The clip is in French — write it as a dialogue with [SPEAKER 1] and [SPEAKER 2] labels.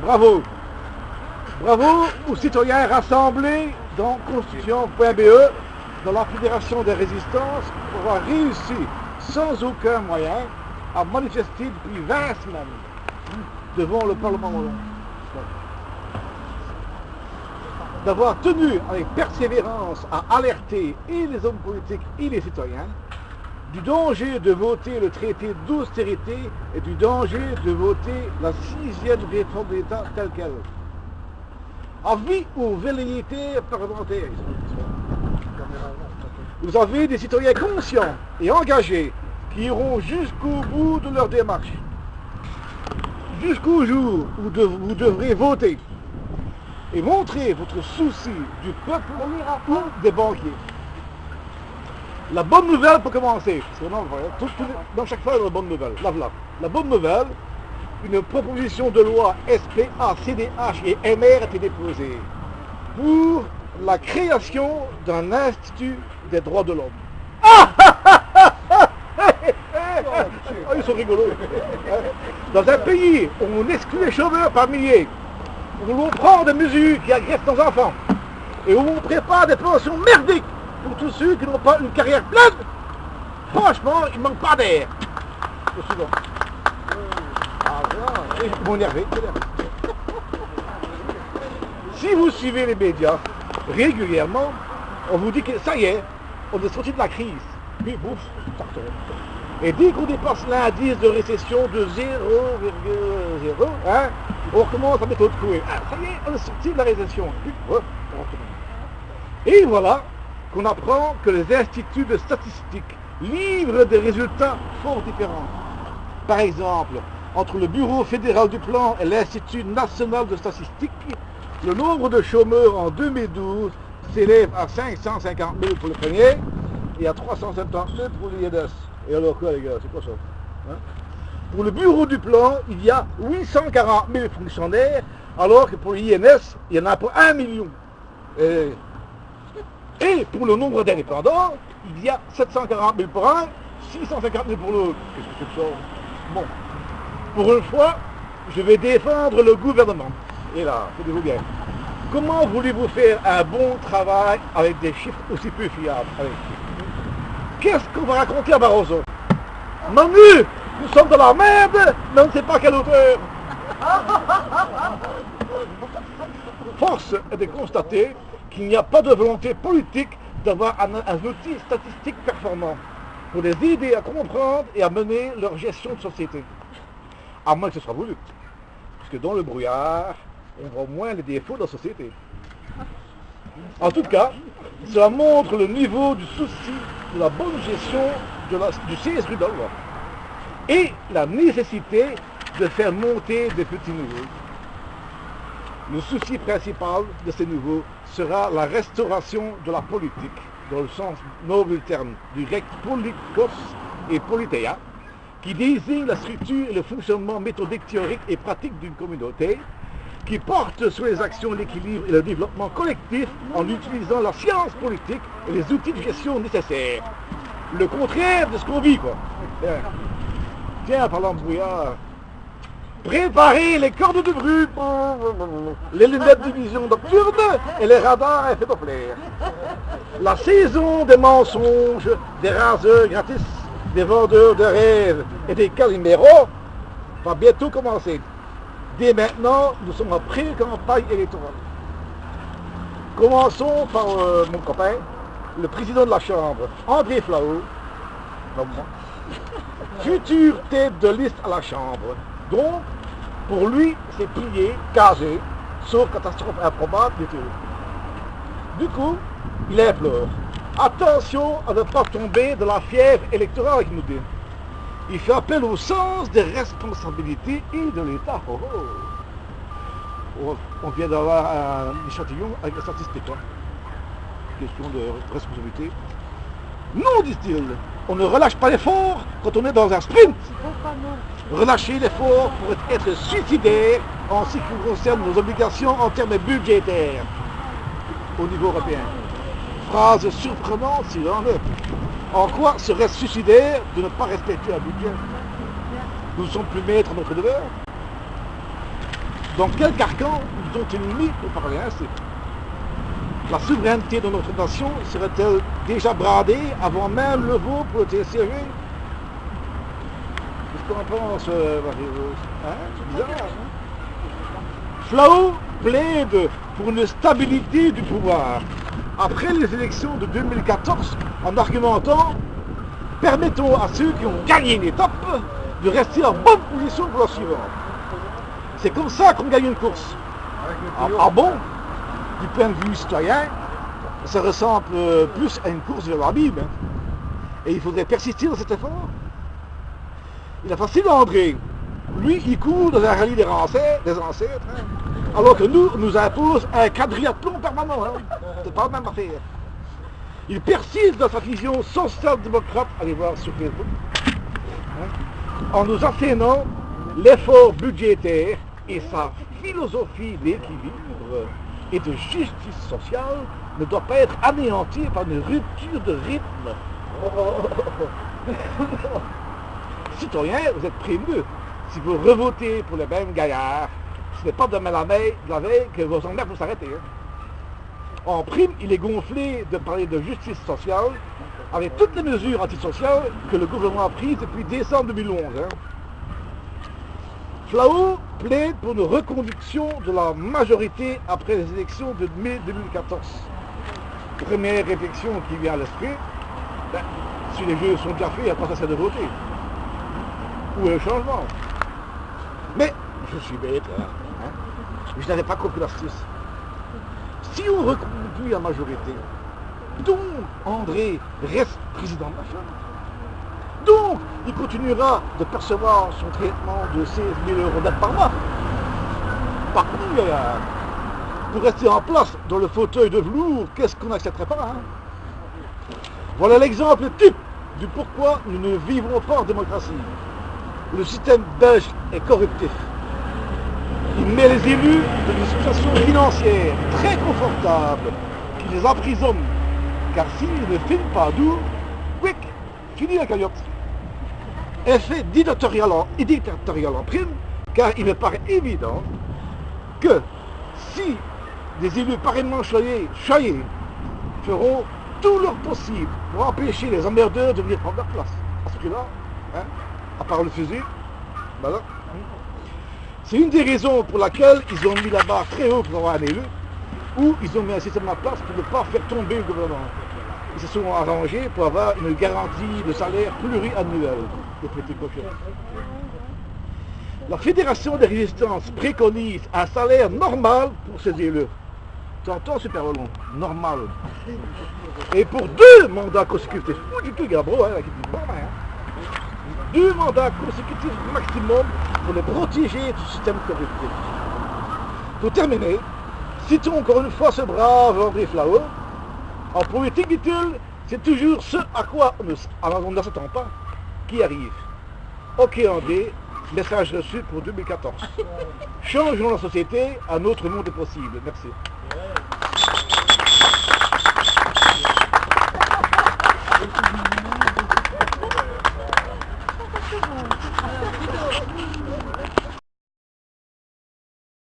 [SPEAKER 1] Bravo. Bravo aux citoyens rassemblés dans constitution.be, dans la Fédération des résistances, pour avoir réussi, sans aucun moyen, à manifester depuis 20 semaines devant le Parlement wallon. D'avoir tenu avec persévérance à alerter et les hommes politiques et les citoyens du danger de voter le traité d'austérité et du danger de voter la 6e réforme de l'État telle qu'elle. Avis aux velléités parlementaires. Vous avez des citoyens conscients et engagés qui iront jusqu'au bout de leur démarche. Jusqu'au jour où vous devrez voter et montrer votre souci du peuple ou des banquiers. La bonne nouvelle pour commencer, parce que dans chaque fois il y a une bonne nouvelle. La bonne nouvelle, une proposition de loi SPA, CDH et MR a été déposée pour la création d'un institut des droits de l'homme. Ils sont rigolos. Dans un pays où on exclut les chômeurs par milliers, où l'on prend des mesures qui agressent nos enfants, et où on prépare des pensions merdiques pour tous ceux qui n'ont pas une carrière pleine, franchement, il ne manque pas d'air. Ils vont énerver. Si vous suivez les médias régulièrement, on vous dit que ça y est, on est sorti de la crise. Puis bouf, ça retombe. Et dès qu'on dépasse l'indice de récession de 0,0, hein, on recommence à mettre l'autre coué. Ah, ça y est, on est sorti de la récession. Puis, on recommence. Et voilà qu'on apprend que les instituts de statistiques livrent des résultats fort différents. Par exemple, entre le Bureau fédéral du plan et l'Institut national de statistique, le nombre de chômeurs en 2012 s'élève à 550 000 pour le premier et à 370 000 pour l'INS. Et alors quoi les gars, c'est quoi ça, hein? Pour le Bureau du plan, il y a 840 000 fonctionnaires, alors que pour l'INS, il y en a pour 1 million. Et pour le nombre d'indépendants, il y a 740 000 pour un, 650 000 pour l'autre. Qu'est-ce que c'est que ça? Bon, pour une fois, je vais défendre le gouvernement. Et là, tenez-vous bien. Comment voulez-vous faire un bon travail avec des chiffres aussi peu fiables? Qu'est-ce qu'on va raconter à Barroso? Manu, nous sommes dans la merde, mais on ne sait pas à quelle hauteur. Force est de constater qu'il n'y a pas de volonté politique d'avoir un outil statistique performant pour les aider à comprendre et à mener leur gestion de société. À moins que ce soit voulu. Parce que dans le brouillard, on voit moins les défauts de la société. En tout cas, cela montre le niveau du souci de la bonne gestion du CS Rudolph et la nécessité de faire monter des petits nouveaux. Le souci principal de ces nouveaux sera la restauration de la politique, dans le sens noble du terme, du grec polikos et politeia, qui désigne la structure et le fonctionnement méthodique, théorique et pratique d'une communauté, qui porte sur les actions, l'équilibre et le développement collectif en utilisant la science politique et les outils de gestion nécessaires. Le contraire de ce qu'on vit, quoi. Tiens, parlant de brouillard, préparez les cordes de grue, les lunettes de vision nocturne et les radars à effet Doppler. La saison des mensonges, des raseurs gratis, des vendeurs de rêves et des caliméros va bientôt commencer. Dès maintenant, nous sommes en pré-campagne électorale. Commençons par mon copain, le président de la Chambre, André Flau, comme moi, future tête de liste à la Chambre. Donc, pour lui, c'est plié, casé, sauf catastrophe improbable du tout. Du coup, il implore. Attention à ne pas tomber dans la fièvre électorale qu'il nous dit. Il fait appel au sens des responsabilités et de l'État. On vient d'avoir un échantillon avec la statistique. Question de responsabilité. Non, dit-il, on ne relâche pas l'effort quand on est dans un sprint. Relâcher l'effort pour être suicidaire en ce qui concerne nos obligations en termes budgétaires au niveau européen. Phrase surprenante s'il en est. En quoi serait-ce suicidaire de ne pas respecter un budget? Nous ne sommes plus maîtres de notre devoir. Dans quel carcan nous ont-ils mis pour parler ainsi? La souveraineté de notre nation serait-elle déjà bradée avant même le vote pour le TSCG? Qu'est-ce qu'on pense, Marie-Rose? Hein? C'est bizarre, hein? Flao plaide pour une stabilité du pouvoir. Après les élections de 2014, en argumentant, permettons à ceux qui ont gagné une étape de rester en bonne position pour la suivante. C'est comme ça qu'on gagne une course. Ah bon? Du point de vue citoyen, ça ressemble plus à une course vers la Bible. Et il faudrait persister dans cet effort. Il est facile à André. Lui, il court dans un rallye des ancêtres, hein, alors que nous impose un quadriathlon permanent. Hein. C'est pas la même affaire. Il persiste dans sa vision social-démocrate, allez voir sur Facebook, hein, en nous enseignant l'effort budgétaire et sa philosophie d'équilibre et de justice sociale ne doit pas être anéantie par une rupture de rythme. Citoyens, vous êtes prévenus. Si vous revotez pour le même gaillard, ce n'est pas demain la veille que vos emmerdes vont s'arrêter. Hein. En prime, il est gonflé de parler de justice sociale avec toutes les mesures antisociales que le gouvernement a prises depuis décembre 2011. Hein. Flao plaide pour une reconduction de la majorité après les élections de mai 2014. Première réflexion qui vient à l'esprit, ben, si les jeux sont déjà faits, il n'y a pas ça de voter. Où est le changement? Mais, je suis bête, hein, je n'avais pas compris l'astuce. Si on reconduit la majorité, donc André reste président de la Chambre. Donc, il continuera de percevoir son traitement de 16 000 € net par mois. Par contre, pour rester en place dans le fauteuil de velours, qu'est-ce qu'on n'accepterait pas, hein? Voilà l'exemple type du pourquoi nous ne vivrons pas en démocratie. Le système belge est corruptif. Il met les élus dans une situation financière très confortable qui les emprisonne. Car s'ils ne filment pas d'où, quick, fini la cagnotte. Effet dictatorial en prime, car il me paraît évident que si des élus pareillement choyés feront tout leur possible pour empêcher les emmerdeurs de venir prendre leur place, à ce prix-là, hein, à part le fusil, voilà. C'est une des raisons pour laquelle ils ont mis la barre très haut pour avoir un élu, ou ils ont mis un système en place pour ne pas faire tomber le gouvernement. Ils se sont arrangés pour avoir une garantie de salaire pluriannuel des petits cochons. La Fédération des résistances préconise un salaire normal pour ces élus. Tu entends, super long, normal. Et pour 2 mandats consécutifs, ou du tout, Gabro, hein, qui dit bon, hein, 2 mandats consécutifs maximum pour les protéger du système corruptif. Pour terminer, citons encore une fois ce brave André Flao. En politique, dit-il, c'est toujours ce à quoi on ne s'attend pas qui arrive. Ok André, message reçu pour 2014. Changeons la société, un autre monde est possible. Merci.